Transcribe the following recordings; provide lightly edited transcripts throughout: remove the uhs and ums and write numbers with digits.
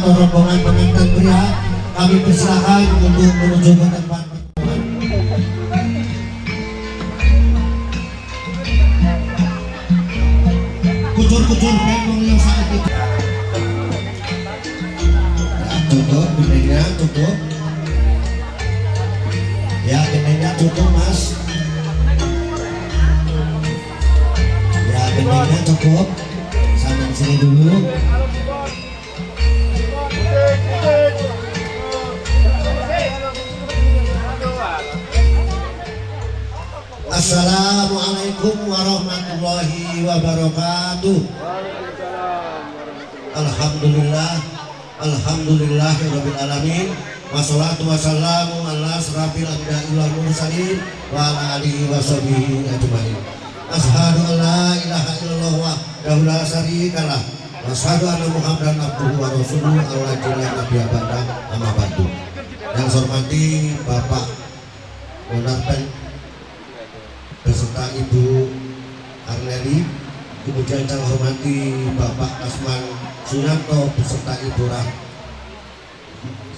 atau rombongan pengantin pria, kami persilakan untuk menuju ke tempat pertemuan. Kucur-kucur bengong yang saat itu. Ya, cukup, gendengnya cukup. Ya, gendengnya cukup mas. Ya, gendengnya cukup. Sampai sini dulu. Assalamualaikum warahmatullahi wabarakatuh. Alhamdulillah, alhamdulillahirabbil alamin. Wassalatu wassalamu ala asrafil anbiya'i wal mursalin wa ala alihi washabihi ajmain. Asyhadu an la ilaha illallah wahdahu la syarikalah wa asyhadu anna Muhammadan abduhu wa rasuluhu alladzi la nabiyya ba'dahu amma ba'du. Yang saya hormati Bapak Munarpen beserta Ibu Arneli, kemudian saya hormati Bapak Kasman Sunarto beserta Ibu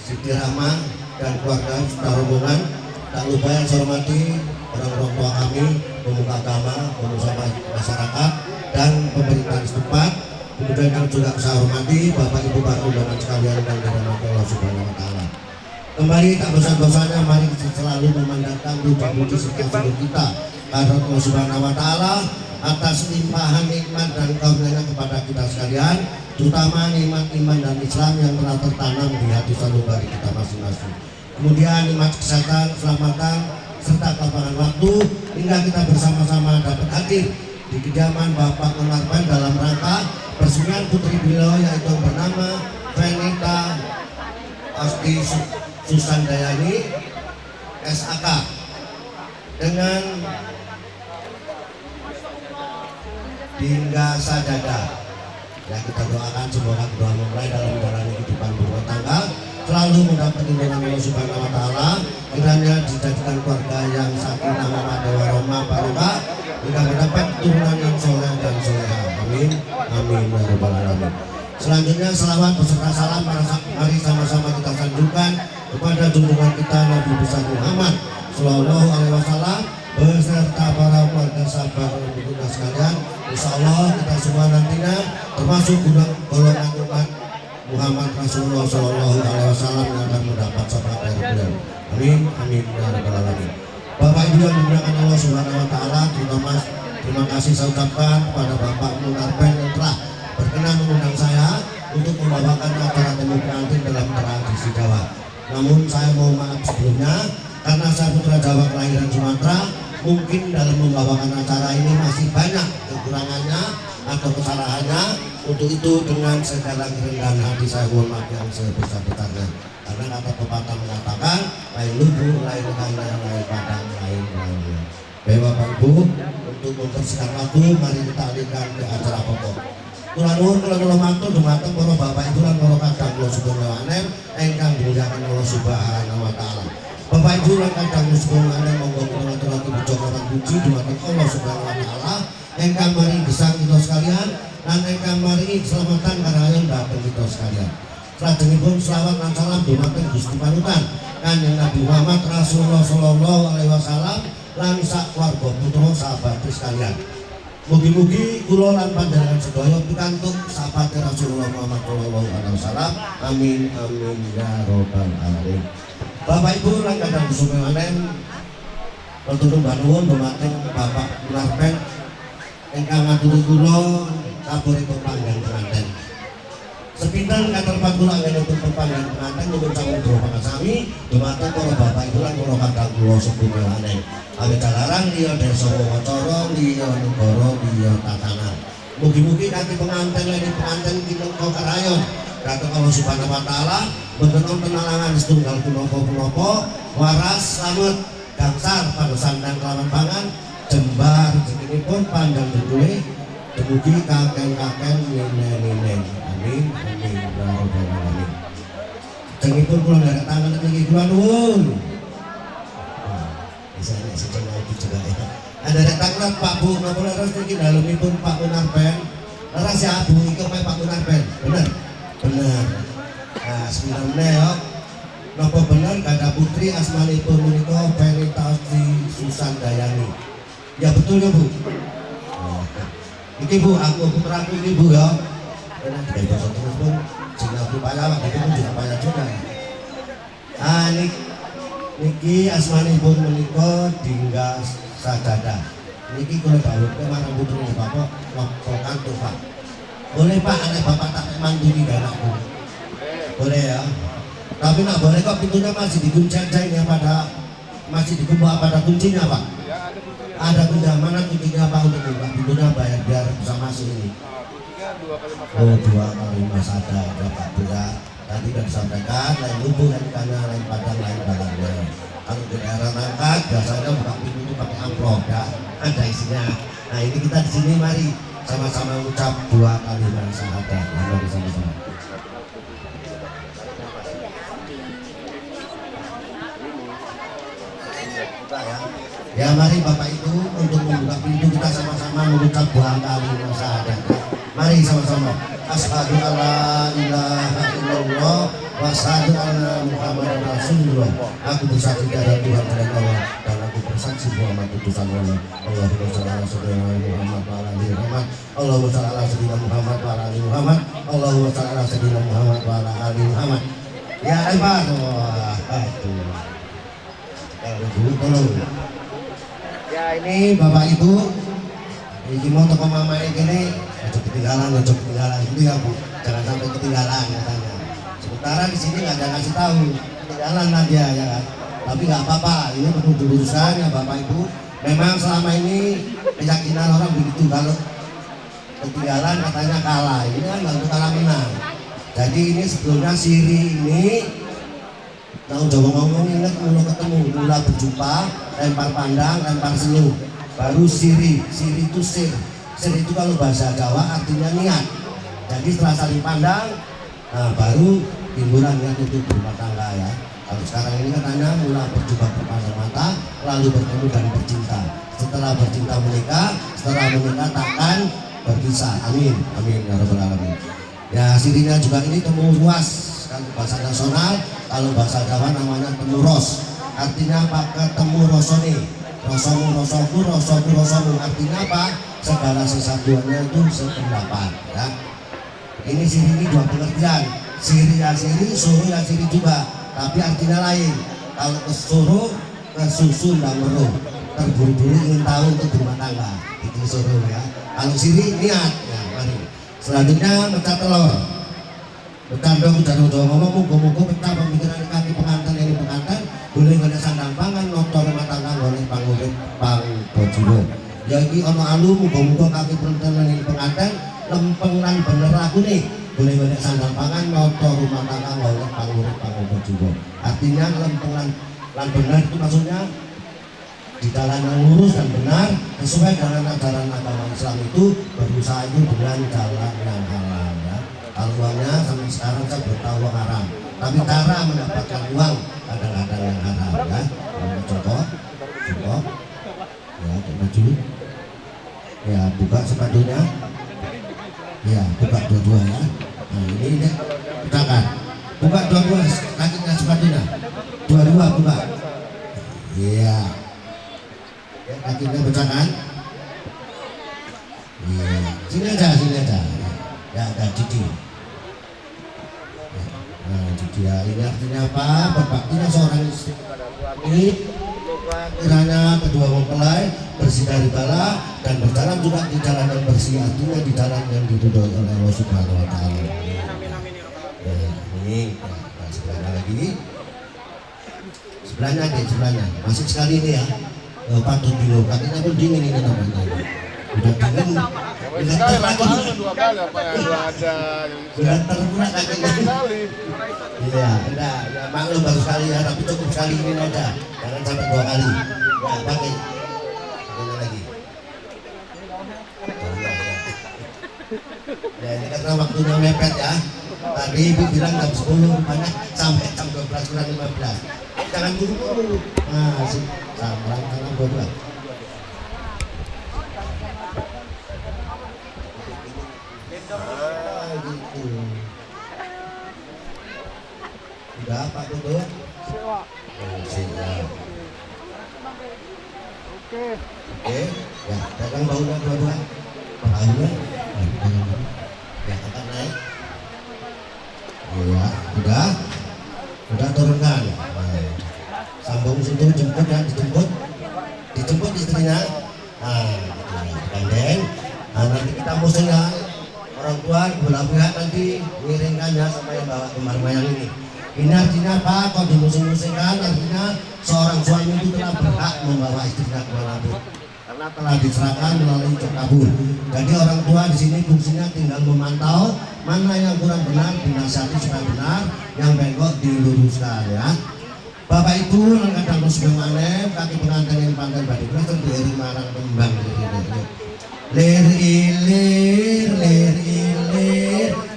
Siti Rahma dan keluarga serta rombongan. Tak lupa yang saya hormati orang-orang tua kami, pemuka agama, pemuka masyarakat dan pemerintah setempat. Kemudian yang juga saya hormati Bapak Ibu para undangan sekalian dan dirahmati Allah Subhanahu wa taala. Kembali tak bosan-bosannya mari selalu memandangkan puji-puji serta syukur kita kepada Allah Subhanahu wa taala atas limpahan nikmat dan karunia kepada kita sekalian, terutama nikmat iman dan Islam yang telah tertanam di hati sanubari kita masing-masing. Kemudian nikmat kesehatan, keselamatan serta kelapangan waktu hingga kita bersama-sama dapat hadir di kediaman Bapak Munarpen dalam rangka persemian putri beliau yaitu bernama Venita Asti Susandayani SAK dengan Dinda Sajada. Ya, kita doakan semoga kedua mempelai dalam menjalani kehidupan berumah tangga selalu mendapat lindungan Allah Subhanahu wa taala, kiranya dijadikan keluarga yang sakinah mawaddah warahmah barokah hingga mendapat keturunan yang soleh dan soleha. Amin amin ya rabbal alamin. Selanjutnya selawat beserta salam mari sama-sama kita sanjungkan kepada junjungan kita Nabi besar Muhammad sallallahu alaihi wasallam beserta para keluarga sahabat dan kita sekalian. Insyaallah kita semua nantinya termasuk golongan umat Muhammad Rasulullah sallallahu alaihi wasallam yang akan mendapat syafaat dari beliau. Amin amin ya rabbal alamin. Bapak Ibu yang dimuliakan Allah Subhanahu wa taala, terima kasih saya ucapkan kepada Bapak Munarpen yang telah berkenan mengundang saya untuk membawakan acara temu pengantin dalam tradisi Jawa. Namun saya mau maaf sebelumnya karena saya putra Jawa kelahiran Sumatera, mungkin dalam membawakan acara ini masih banyak kekurangannya atau kesalahannya. Untuk itu dengan segala kerendahan hati saya mohon maaf yang sebesar-besarnya. Karena kata pepatah mengatakan lain lugu, lain kaya, lain padang, lain lainnya. Baik Bapak Ibu, untuk mempersingkat waktu mari kita alihkan ke acara pokok. Kula nuwun kula matur dumateng para Bapak Ibu lan para kadang kula sedaya ingkang dimuliakan Allah Subhanahu wa taala. Bapak Ibu lan kadang kula sedaya monggo kula aturaken puji dumateng Allah Subhanahu wa taala ingkang mari gesang kita sekalian lan ingkang mari keselamatan karayan dhateng kita sekalian. Salajengipun selawat lan salam dumateng Gusti panutan Kanjeng Nabi Muhammad Rasulullah sallallahu alaihi wasallam lan sak keluarga putra sahabat sekalian. Mugi-mugi kula lan panjenengan sedaya pikantuk sahabat Rasulullah Muhammad sallallahu alaihi wasallam. Amin amin ya rabbal alamin. Bapak Ibu lan kadang sumewanen Matur nuwun dumateng Bapak Munarpen ingkang ngaturi kula saboripun panggihan pengantin. Sepinten katerpat kula anggenipun panggihan pengantin nuwun sampun beropak sami dumateng para Bapak Ibu lan para kadang kula sepumewanen. Awit larang liya desa wacara liya negara liya tatanan. Mugi-mugi kanthi pengantin lan pengantin kinengka karayon dhateng Allah Subhanahu wa taala boten wonten alangan setunggal punapa-punapa waras slamet gangsal padosan dan kelawan pangan jembar rezekinipun pandang duwe dumugi kakek-kakek nene-nene. Amin amin ya rabbal alamin. Jenipun kula nderek tangan niki kula nuwun. Bisa nek sing lagi juga ya. Ada datanglah Pak Bu napa leres niki dalemipun Pak Munarpen. Leres ya Bu iki Pak Munarpen. Bener. Bener. Ya sebenarnya ya napa bener ganda putri asmanipun menika Veritasi Susandayani. Ya betul ya Bu. Oh. Iki Bu, aku putraku ini Bu ya. Karena tidak bisa terus pun sehingga aku payah, itu pun juga payah juga. Niki asmanipun menika Dingga Sajada. Niki kula dawuhke marang putrine Bapak Waktokan tuh Pak. Boleh Pak, anak Bapak tak mandiri anakku. Boleh ya. Tapi nak boleh kok pintunya masih dikunci ya pada masih dibuka pada kuncinya Pak. Ada kunci mana kuncinya Pak untuk buka pintunya Pak ya biar bisa masuk ini. Oh 2 kali mas ada Pak Bura. Tadi sudah disampaikan lain lubuh lain karena lain padang lain barangnya. Kalau di daerah Nangka biasanya buka pintu itu pakai amplop ya. Ada isinya. Nah ini kita di sini mari sama-sama ucap 2 kali syahadat. Mari sama-sama. Ya mari Bapak Ibu untuk membuka pintu kita sama-sama mengucap 2 kali syahadat. Mari sama-sama. Asyhadu alla ilaha illallah wa asyhadu anna Muhammadar Rasulullah. Aku bersaksi dari Tuhan dan Allah dan aku bersaksi Muhammad utusan Allah. Allahumma shalli ala sayyidina Muhammad wa ala ali Muhammad. Allahumma shalli ala sayyidina Muhammad wa ala ali Muhammad. Allahumma shalli ala sayyidina Muhammad wa ala ali Muhammad. Ya hebat. Wah, aduh. Kalau dulu tolong. Ya ini Bapak Ibu, ini mau toko mama ini ojo ketinggalan itu ya Bu, jangan sampai ketinggalan katanya. Sementara di sini nggak ada ngasih tahu ketinggalan lah dia ya kan. Tapi nggak apa-apa, ini perlu diuruskan ya Bapak Ibu. Memang selama ini keyakinan orang begitu kalau ketinggalan katanya kalah, ini kan nggak kalah menang. Jadi ini sebelumnya siri ini Nah udah ngomong ingat mula ketemu, mula berjumpa, lempar pandang, lempar senyum. Baru siri itu sir itu kalau bahasa Jawa artinya niat. Jadi setelah saling pandang, nah baru timbulan niat untuk berumah tangga ya. Kalau sekarang ini katanya mula berjumpa berpandang mata, lalu bertemu dan bercinta. Setelah bercinta menikah, setelah menikah takkan berpisah. Amin, amin ya rabbal alamin. Ya sirinya juga ini temu ruas. Kalau bahasa nasional, kalau bahasa Jawa namanya temu ros. Artinya apa? Ketemu rosone. Rosomu. Artinya apa? Segala sesuatunya itu sependapat. Ya. Ini siri ini 2 pengertian. Siri ya siri, suruh ya siri juga. Tapi artinya lain. Kalau kesuruh, kesusun dan meruh. Terburu-buru ingin tahu untuk berumah tangga. Itu suruh ya. Kalau siri niat. Ya, mari. Selanjutnya pecah telur. Bertanda udah ngomong mugo-mugo pecah pemikiran kaki pengantin ini pengantin boleh gak sandang pangan noto rumah tangga boleh pangurip pang bojiwo ya ini ono alu mugo-mugo kaki pengantin ini pengantin lempeng lan bener aku nih boleh gak sandang pangan noto rumah tangga boleh pangurip pang bojiwo artinya lempeng lan bener itu maksudnya di jalan yang lurus dan benar sesuai dengan ajaran agama Islam itu berusaha itu dengan jalan yang halal ya. Kalau uangnya sampai sekarang saya belum tahu uang haram. Tapi cara mendapatkan uang kadang-kadang yang haram ya. Contoh, ya maju, ya buka sepatunya, ya buka dua-dua ya. Nah ini deh, pecahkan, buka dua-dua kakinya sepatunya, dua-dua buka, iya, ya, kakinya pecahkan, iya, sini aja, ya ada Didi. Nah, dia ini artinya apa? Berbaktinya seorang istri kepada suami, kiranya kedua mempelai bersih dari bala dan berjalan juga di jalan yang bersih, artinya di jalan yang diridhoi oleh Allah Subhanahu Wa Taala. Ini sebelahnya lagi, sebelahnya masih sekali ini ya. Patut dulu, kakinya pun dingin ini namanya. Udah dingin. Sekali lagi 2 kali apa yang ada sudah terbuka kakinya. Iya, enggak, ya maklum baru sekali ya, tapi cukup sekali ini aja, jangan sampai 2 kali. Ya pakai, ini lagi. Ya ini karena waktunya mepet ya. Tadi ibu bilang jam 10 banyak sampai jam 12 kurang 15. Jangan buru-buru. Nah, sampai jam 12. Oke, ya, pegang baunya dua-dua. Baunya, ya, akan naik. Ya, udah turunkan. Nah, sambung situ, jemput ya, dijemput istrinya. Nah, gandeng. Nah, nanti kita musuh ya, orang tua belah pihak nanti mengiringkannya sama yang bawa kembar mayang ini. Ini artinya apa? Kalau dimusing-musingkan artinya seorang suami itu telah berhak membawa istrinya kemanapun karena telah diserahkan melalui cek kabul. Jadi orang tua di sini fungsinya tinggal memantau mana yang kurang benar dinasihati supaya benar, yang bengkok diluruskan ya. Bapak Ibu kadang muslim manem kaki pengantin yang pantai badik terus dari marang kembang lir ilir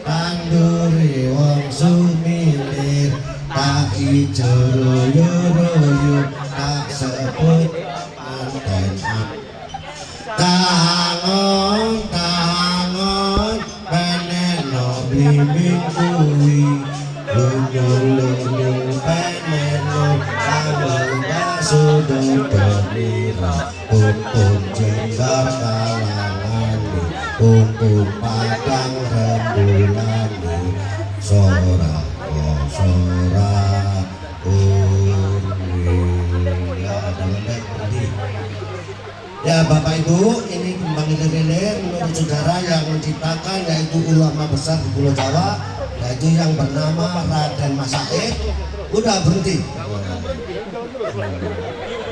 kanduri wong sumilir tak ijo royo tak sebut manten tangon peneno bimbing kuwi lunyu peneno tangon basudung temira kumpul jenggar kalangan kumpul padang rembulan sora ya Bapak Ibu, ini kembang ilir-ilir menurut saudara yang menciptakan yaitu ulama besar di Pulau Jawa, yaitu yang bernama Raden Mas Said. Udah berhenti.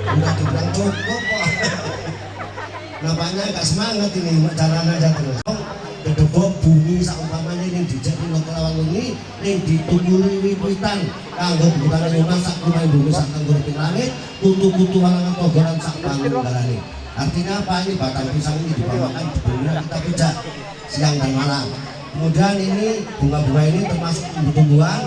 Udah dibilang cukup. Nampaknya gak semangat ini, jalan aja terus. Kedebok bumi saumpamanya yang dijadi lokal ini yang ditunguli wiwitan kanggo bukan nyuman sak kumain bumi sak tenggur langit kutu-kutu walangan togoran sak bangun galani. Artinya apa? Ini batang pisang ini dibawakan di dunia kita pijak siang dan malam. Kemudian ini bunga-bunga ini termasuk tumbuh-tumbuhan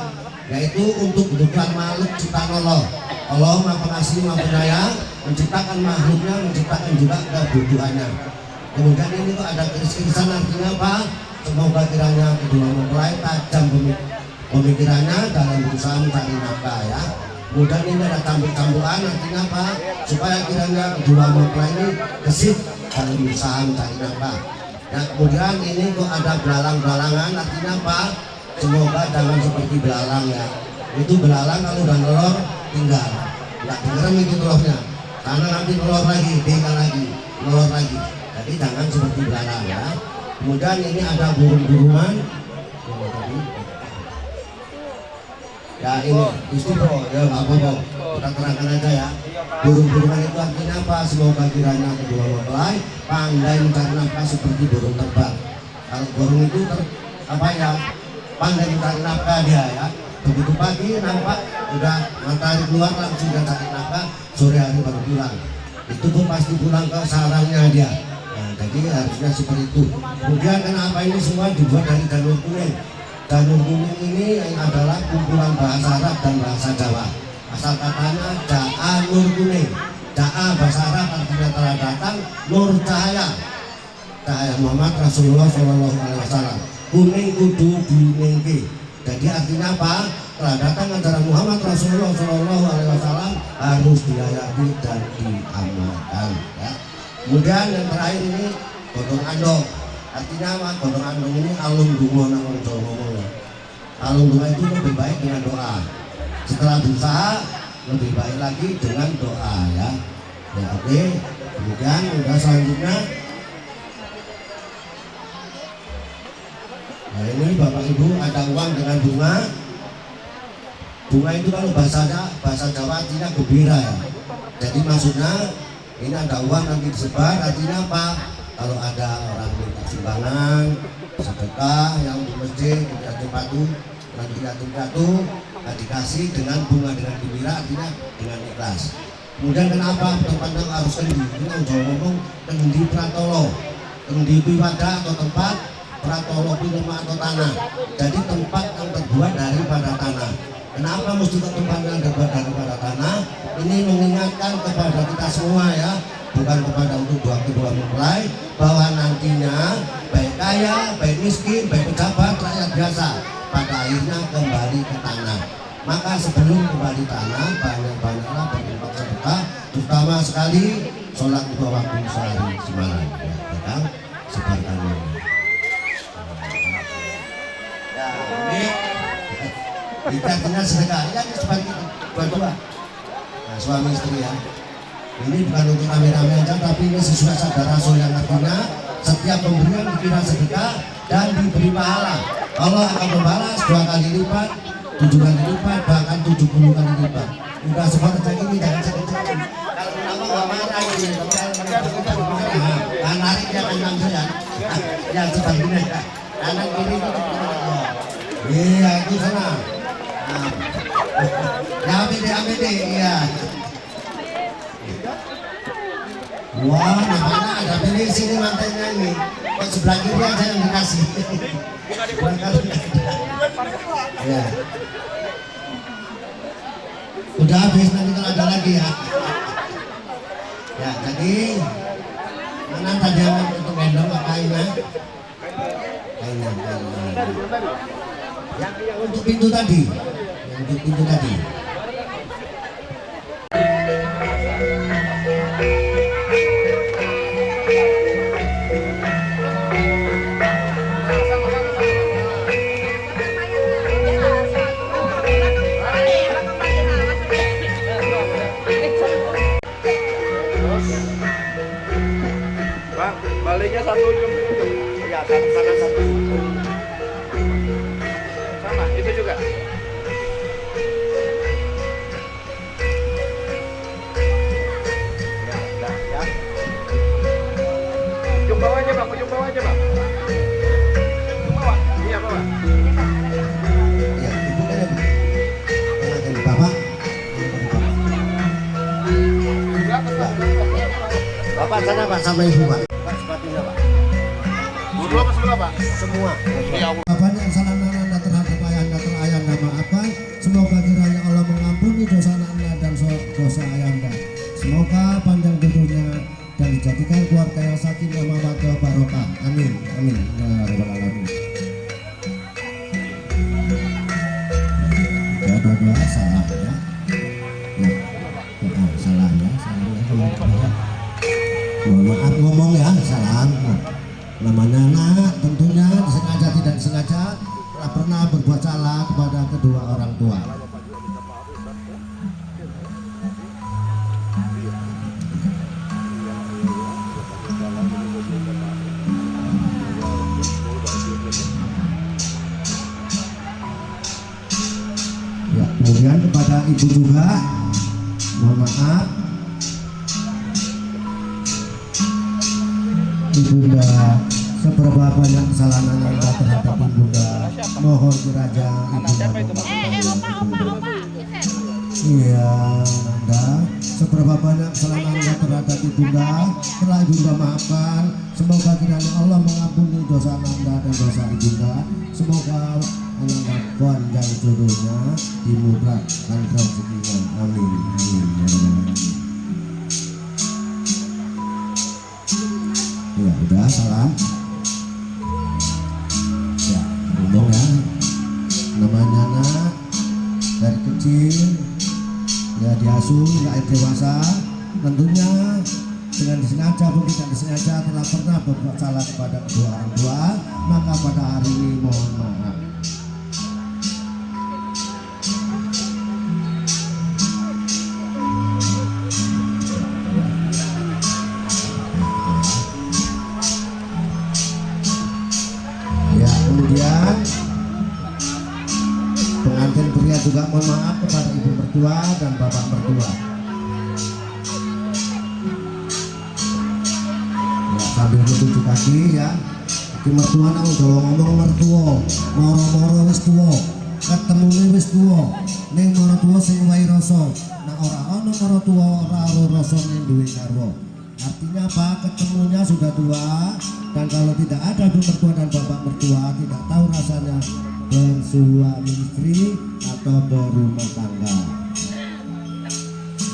yaitu untuk kebutuhan makhluk ciptaan Allah. Allah Maha Pengasih Maha Penyayang menciptakan makhluknya, menciptakan juga kebutuhannya. Kemudian ini kok ada keris-kerisan artinya apa? Semoga kiranya kedua mempelai tajam pemikirannya dalam berusaha mencari nafkah ya. Kemudian ini ada cambuk-cambukan artinya apa? Supaya kiranya kedua mempelai ini gesit dalam berusaha mencari nafkah. Ya, kemudian ini kok ada belalang-belalangan artinya apa? Semoga jangan seperti belalang ya. Itu belalang kalau udah nelor tinggal, nggak dengerin itu telurnya. Karena nanti nelor lagi, tinggal lagi, nelor lagi. Jadi jangan seperti belalang ya. Kemudian ini ada burung-burungan. Ya ini istiqo ya nggak apa-apa, kita terangkan aja ya. Burung-burungan itu artinya apa? Semoga kiranya kedua mempelai pandai mencari nafkah seperti burung terbang. Kalau burung itu apa ya? Pandai mencari nafkah dia ya. Begitu pagi nampak udah matahari keluar langsung dia cari nafkah, sore hari baru pulang. Itu pun pasti pulang ke sarangnya dia. Nah, jadi harusnya seperti itu. Kemudian kenapa ini semua dibuat dari janur kuning? Janur kuning ini adalah kumpulan bahasa Arab dan bahasa Jawa. Asal katanya Ja'a Nur Kuning. Ja'a bahasa Arab artinya telah datang, Nur cahaya. Cahaya Muhammad Rasulullah SAW. Kuning kudu dinengke. Jadi artinya apa? Telah datang ajaran Muhammad Rasulullah SAW harus dihayati dan diamalkan. Ya. Kemudian yang terakhir ini godong andong. Artinya apa? Godong andong ini alung dungo nang Jawa ngomong. Alung dungo itu lebih baik dengan doa. Setelah berusaha lebih baik lagi dengan doa ya. Ya oke. Kemudian udah selanjutnya. Nah ini Bapak Ibu ada uang dengan bunga. Bunga itu kalau bahasa Jawa artinya gembira ya. Jadi maksudnya ini ada uang nanti disebar artinya apa? Kalau ada orang minta sumbangan, sedekah yang di masjid, di yatim piatu, nanti yatim piatu dikasih dengan bunga dengan gembira artinya dengan ikhlas. Kemudian kenapa tempatnya harus kendi? Ini yang Jawa ngomong kendi pratolo, kendi piwada atau tempat pratolo pilema atau tanah. Jadi tempat yang terbuat daripada tanah. Kenapa mesti ke tempat yang terbuat daripada tanah? Ini mengingatkan kepada kita semua ya, bukan kepada untuk kedua mempelai, bahwa nantinya baik kaya, baik miskin, baik pejabat, rakyat biasa pada akhirnya kembali ke tanah. Maka sebelum kembali tanah banyak-banyaklah berinfak sedekah, terutama sekali sholat dua waktu sehari semalam ya, datang sebarkan ini. Ya, ini ikannya sedekah, ya sebagai dua-dua. Nah, suami istri ya. Ini bukan untuk rame-rame aja, tapi ini sesuai sabda Rasul yang artinya setiap pemberian dikira sedekah dan diberi pahala. Allah akan membalas 2 kali lipat, 7 kali lipat, bahkan 70 kali lipat. Udah semua kerja ini jangan sekecil. Kalau kenapa gak marah ini? Narik dia kan ya. Yang sebagainya kanan kiri itu. Iya itu sana. Ya ambil deh, iya. Wah, namanya ada pilih sini mantainya ini. Kok sebelah kiri aja yang dikasih. Ya. Udah habis, nanti kalau ada lagi ya. Ya, jadi mana tadi yang untuk gendong apa kainnya? Kainnya. Yang untuk pintu tadi. Yang untuk pintu tadi. Baliknya satu ya kanan satu sama itu juga ya. Ujung bawah aja bang, ujung bawah aja bang, ujung bawah, iya bawah Ya, ibu kan yang bapak. Bapak sana pak sama ibu pak. Sepatunya pak. Dua apa sebelah pak? Semua. Iya. Bapak yang salah anda terhadap ayanda maafkan. Semoga kiranya Allah mengampuni dosa anda dan dosa ayanda. Semoga panjang hidupnya dan dijadikan keluarga yang sakinah mawaddah barokah. Amin. Amin. Ya rabbal alamin. Ya dua-dua salah ya. Ya. Salah ya. Mohon maaf ngomong ya, salam. Namanya anak tentunya disengaja tidak disengaja telah pernah berbuat salah kepada kedua orang tua. Ya, kemudian kepada ibu juga, mohon maaf. Ibunda, seberapa banyak kesalahan anda terhadap ibunda, mohon kiranya ibunda iya anda, seberapa banyak kesalahan anda terhadap ibunda telah ibunda maafkan. Semoga kiranya Allah mengampuni dosa anda dan dosa ibunda. Semoga anda panjang jodohnya dimudahkan rezekinya. Amin. Amin. Ya udah salam ya ngomong ya, namanya anak dari kecil ya diasuh hingga dewasa, tentunya dengan disengaja pun tidak disengaja telah pernah berbuat salah kepada kedua orang tua, maka pada hari ini mohon maaf. Kemudian pengantin pria juga mohon maaf kepada ibu mertua dan bapak mertua. Ya sambil mencuci kaki ya. Iki mertua nak udah ngomong mertua, moro-moro wis tuwa, ketemune wis tuwa. Ning mertua sing wae rasa, nek ora ana mertua ora rasa ning duwe garwa. Artinya apa? Ketemunya sudah tua, dan kalau tidak ada ibu mertua dan bapak mertua tidak tahu rasanya bersuami istri atau berumah tangga.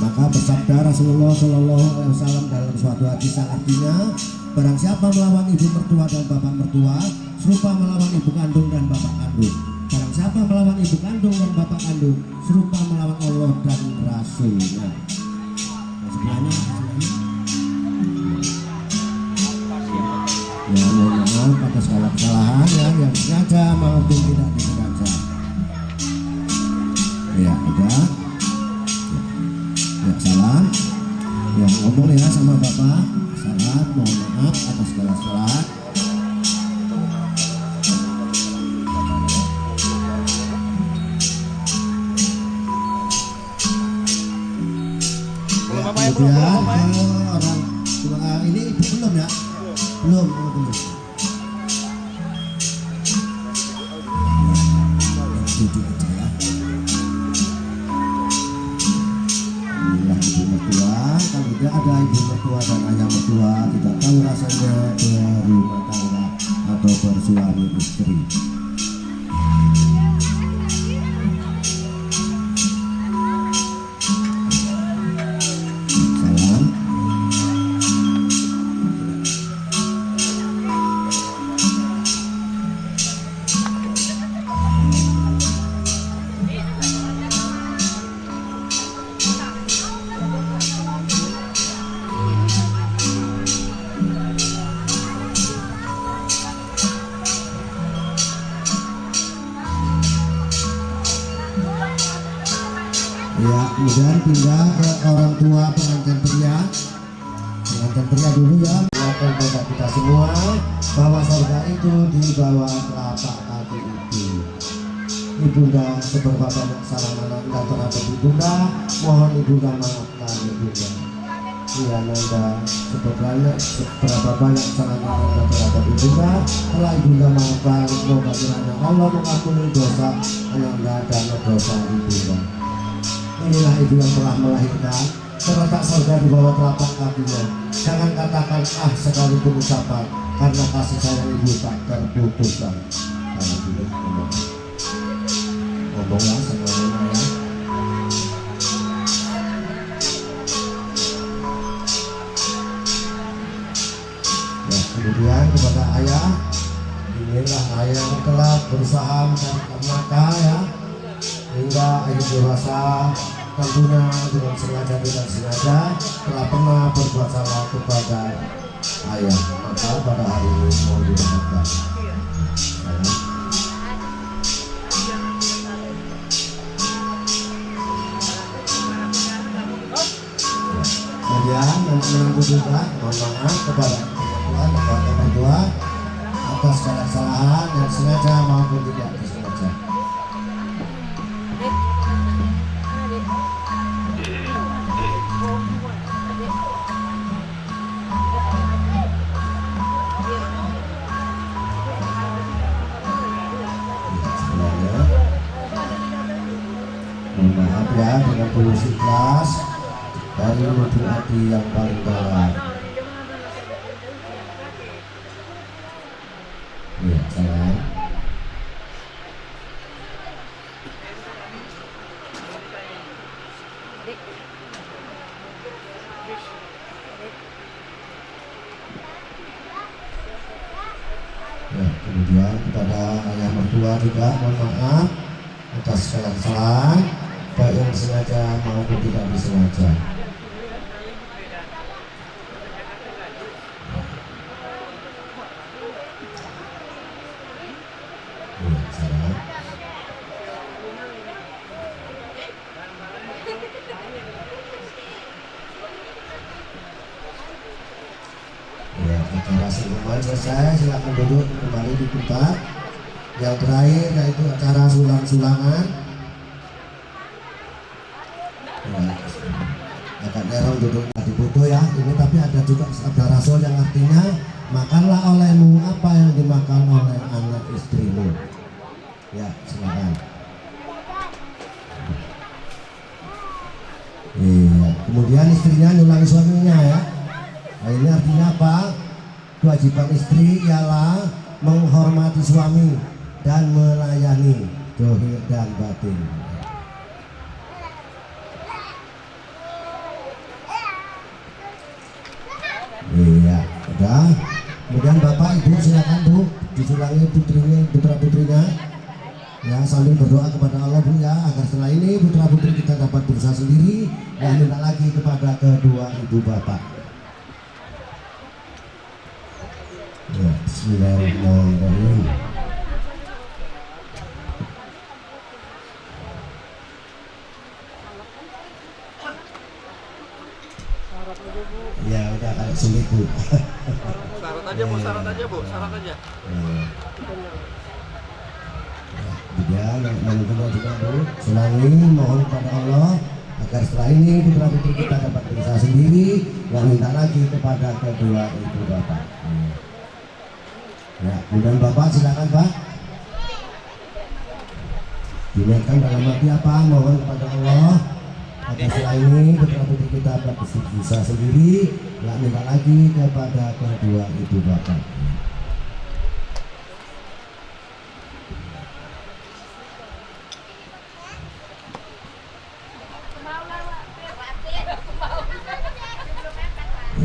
Maka bersabda Rasulullah Shallallahu Alaihi Wasallam dalam suatu hadis, artinya barang siapa melawan ibu mertua dan bapak mertua serupa melawan ibu kandung dan bapak kandung. Barang siapa melawan ibu kandung dan bapak kandung serupa melawan Allah dan Rasulnya. Nah, sebenarnya disengaja maupun tidak disengaja. Ya udah. Ya salam. Ya ngomong ya sama bapak. Salam, mohon maaf atas segala kesalahan. Kemudian orang tua ini ibu belum ya? Belum, belum. Duduk aja ya. Inilah ibu mertua. Kalau tidak ada ibu mertua dan ayah mertua, tidak tahu rasanya berumah tangga atau bersuami istri. Ya, kemudian pindah ke orang tua pengantin pria. Pengantin pria dulu ya. Mengingatkan kepada kita semua bahwa surga itu di bawah telapak kaki ibu. Ibunda seberapa banyak kesalahan anda terhadap ibunda, mohon ibunda maafkan ibunda. Ya nanda seberapa banyak kesalahan anda terhadap ibunda, telah ibunda maafkan. Semoga kiranya Allah mengampuni dosa anda dan dosa ibunda. Inilah ibu yang telah melahirkan, terletak surga di bawah telapak kakinya. Jangan katakan ah sekalipun ucapan, karena kasih sayang ibu tak terputuskan. Kalau dulu ngomonglah semuanya ya. Ya, kemudian kepada ayah, inilah ayah yang telah berusaha mencari nafkah ya, hingga ayah dewasa, tentunya dengan sengaja tidak sengaja telah pernah berbuat salah kepada ayah, maka pada hari ini mohon dimaafkan. Kemudian menantu juga mohon maaf kepada Tuhan kepada berdua atas segala kesalahan yang sengaja maupun tidak disengaja. Mohon maaf ya dengan tulus ikhlas dari lubuk hati yang paling dalam. Ya, salam. Ya, kemudian kepada ayah mertua juga mohon maaf atas segala kesalahan, baik yang disengaja maupun tidak disengaja. Ya, salam. Ya, acara siraman selesai, silakan duduk kembali di tempat. Yang terakhir yaitu acara sulang-sulangan. Agak nerong duduk di foto ya. Ini tapi ada juga sabda Rasul yang artinya makanlah olehmu apa yang dimakan oleh anak istrimu. Ya, silakan. Iya, kemudian istrinya nyulangi suaminya ya. Nah, ini artinya apa? Kewajiban istri ialah menghormati suami dan melayani zahir dan batin. Iya, udah. Kemudian bapak ibu silakan bu disulangi putrinya, putra putrinya. Ya, sambil berdoa kepada Allah bu ya, agar setelah ini putra putri kita dapat berusaha sendiri dan minta lagi kepada kedua ibu bapak. Ya, bismillahirrahmanirrahim. kayak sulit Bu. Syarat aja Bu, syarat aja Bu, syarat aja. Ya, yang kedua juga Bu, selalu mohon kepada Allah agar setelah ini putra putri kita dapat berusaha sendiri, dan minta lagi kepada kedua ibu bapak. Ya, kemudian bapak silakan Pak. Dinaikkan dalam hati apa? Mohon kepada Allah agar setelah ini putra putri kita dapat berusaha sendiri, dan minta lagi kepada kedua ibu bapak.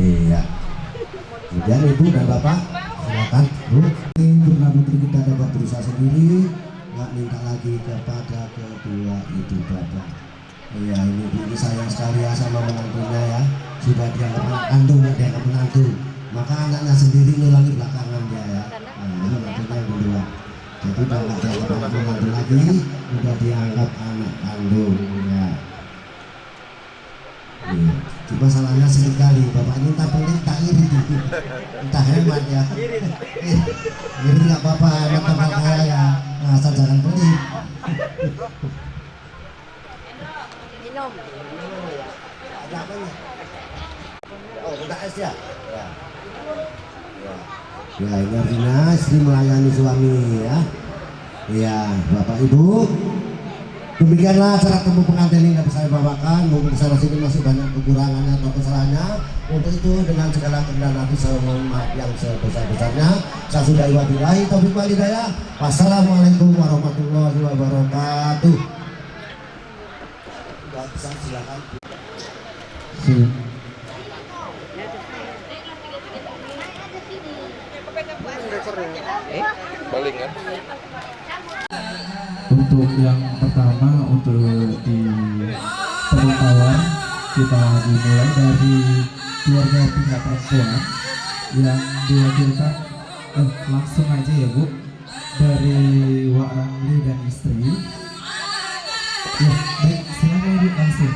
Iya. Kemudian ibu dan bapak silakan Bu. Putra putri kita dapat berusaha sendiri, nggak minta lagi kepada kedua ibu bapak. Iya, ini sayang sekali ya sama menantunya ya. Sudah dianggap kandung ya, dianggap menantu. Maka anaknya sendiri nulangi belakangan dia ya. Nah, ini menantunya yang kedua. Jadi udah nggak dianggap anak menantu lagi, udah dianggap anak kandung ya. Iya. Cuma salahnya sekali bapak ini tak pelit tak iri gitu, entah hemat ya. Jadi nggak apa-apa hemat tempat kaya ya, nah asal jangan pelit. Minum. Ada apa nih? Oh udah es ya. Ya. Ya ini artinya istri melayani suami ya. Iya bapak ibu. Demikianlah acara temu pengantin yang dapat saya bawakan. Mungkin sana sini masih banyak kekurangannya atau kesalahannya. Untuk itu dengan segala kerendahan hati saya mohon maaf yang sebesar-besarnya. Saya sudah wabillahi taufiq wal hidayah. Wassalamualaikum warahmatullahi wabarakatuh. Tidak bisa silakan. Balik kan? Untuk yang pertama, untuk di pemberitahuan kita dimulai dari keluarga pihak perempuan yang diwakilkan langsung aja ya Bu, dari Wak Ramli dan istri. Ya baik, silakan Bu langsung.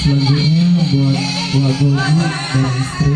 Selanjutnya buat Gogi dan istri.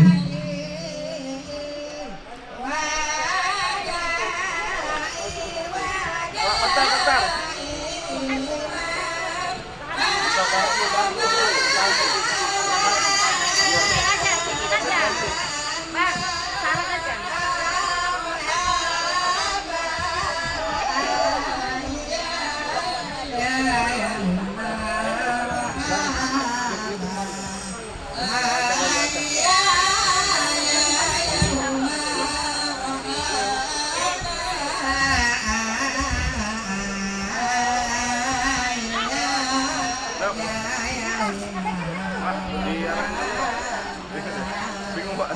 Bingung Pak.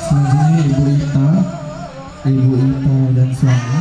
Selanjutnya Ibu Ita dan suami.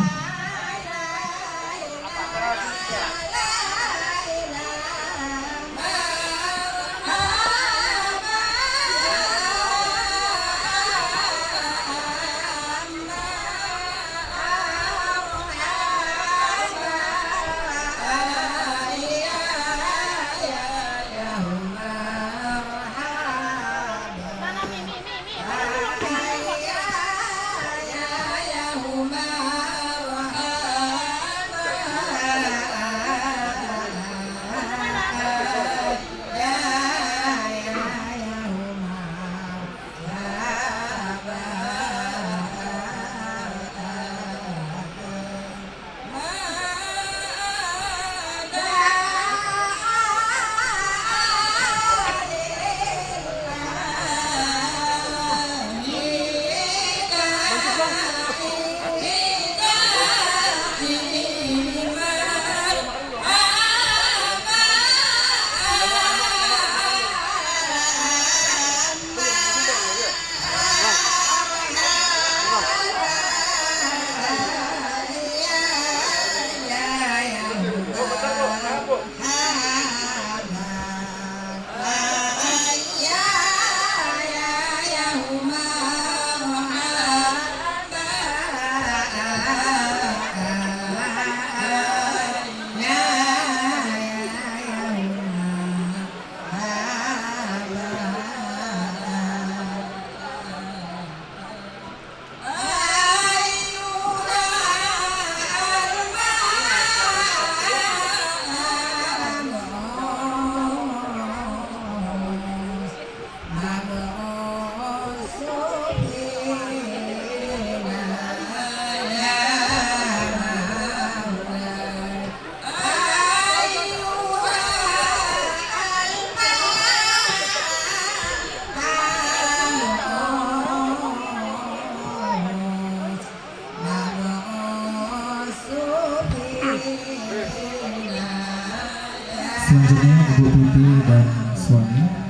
Ibu Titi dan suami.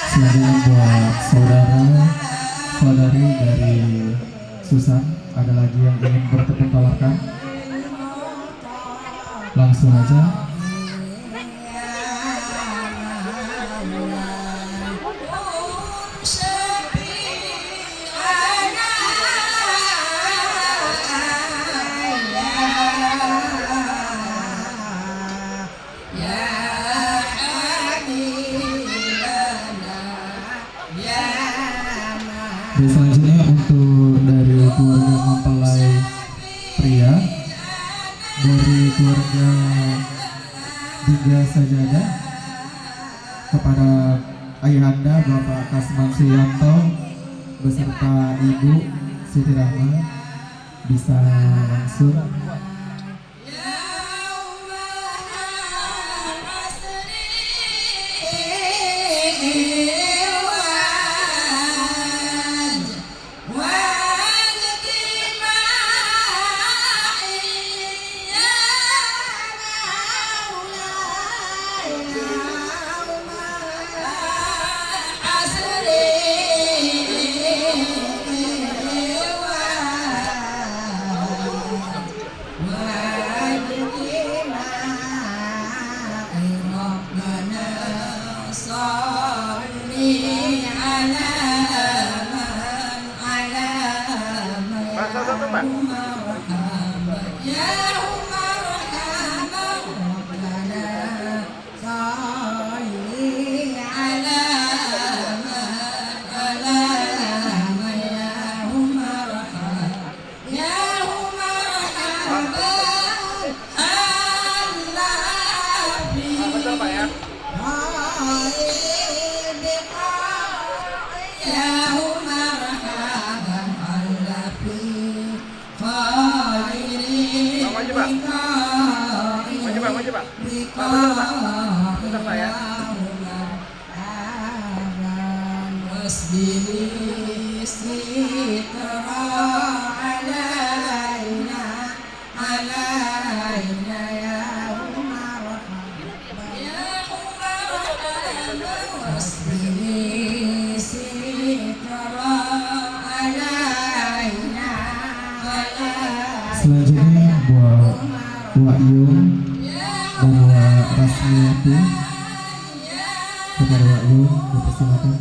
Selanjutnya buat saudari dari Susan, ada lagi yang ingin bertepuk tangan? Langsung aja. Dan selanjutnya untuk dari keluarga mempelai pria, dari keluarga Tiga Sajadah, kepada ayahanda Bapak Kasman Suyanto beserta Ibu Siti Rahma bisa langsung. Bahasa satu, Pak. Betul, Pak ya. Maju, Pak. Maju, Pak. Maju, Pak. Betul, Pak. Betul, Pak ya. Selanjutnya buat Wak Yung dan Wak Rasmiati, kepada Wak Yung dipersilakan.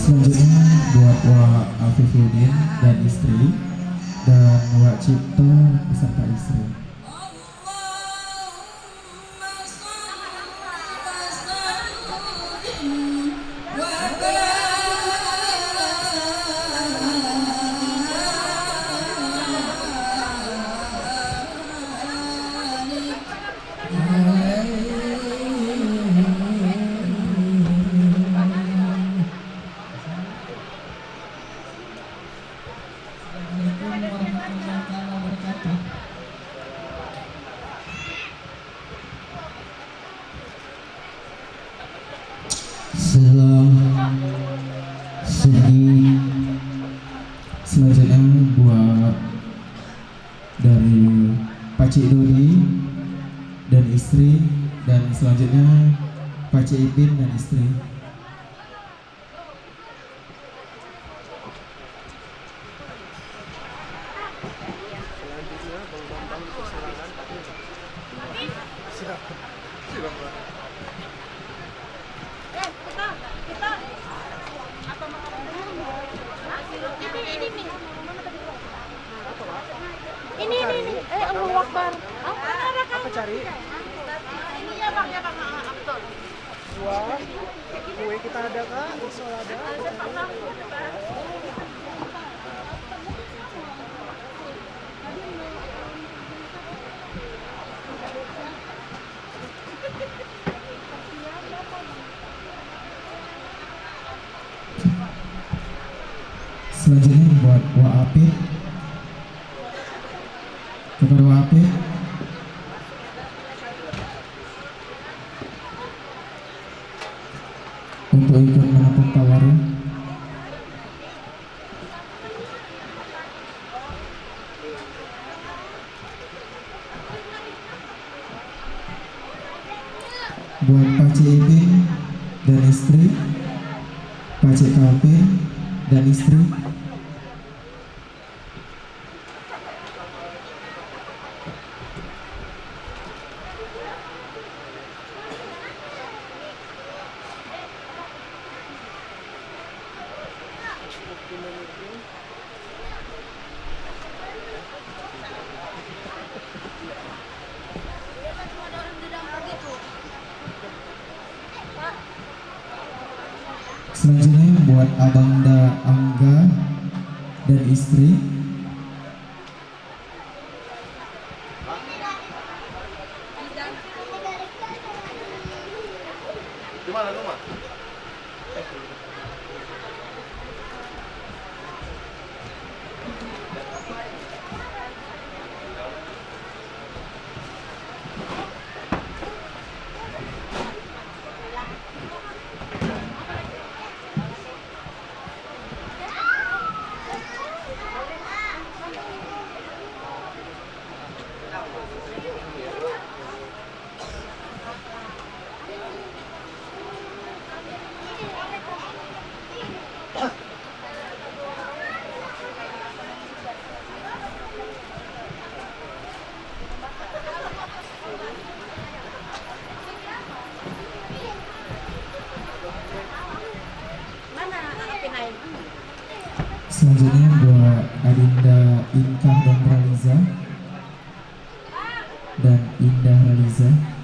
Selanjutnya buat Wak Afifuddin dan istri, dan Wak Cipto beserta istri. Cik Dodi dan istri, dan selanjutnya Pak Cik Ipin dan istri. Ini. Allahu Akbar. Apa cari? Ini ya bang, betul. Wah, kue kita ada kak, risol ada. Selanjutnya buat Wak Apit. Kepada Wak Apit. Untuk ikut menepuk tawaran. Buat Pak Cik Ipin dan istri, Pak Cik Kalpin dan istri. Selanjutnya buat Abangda Angga dan istri. Di mana rumah? Selanjutnya buat Adinda Inka dan Raliza dan Indah Raliza.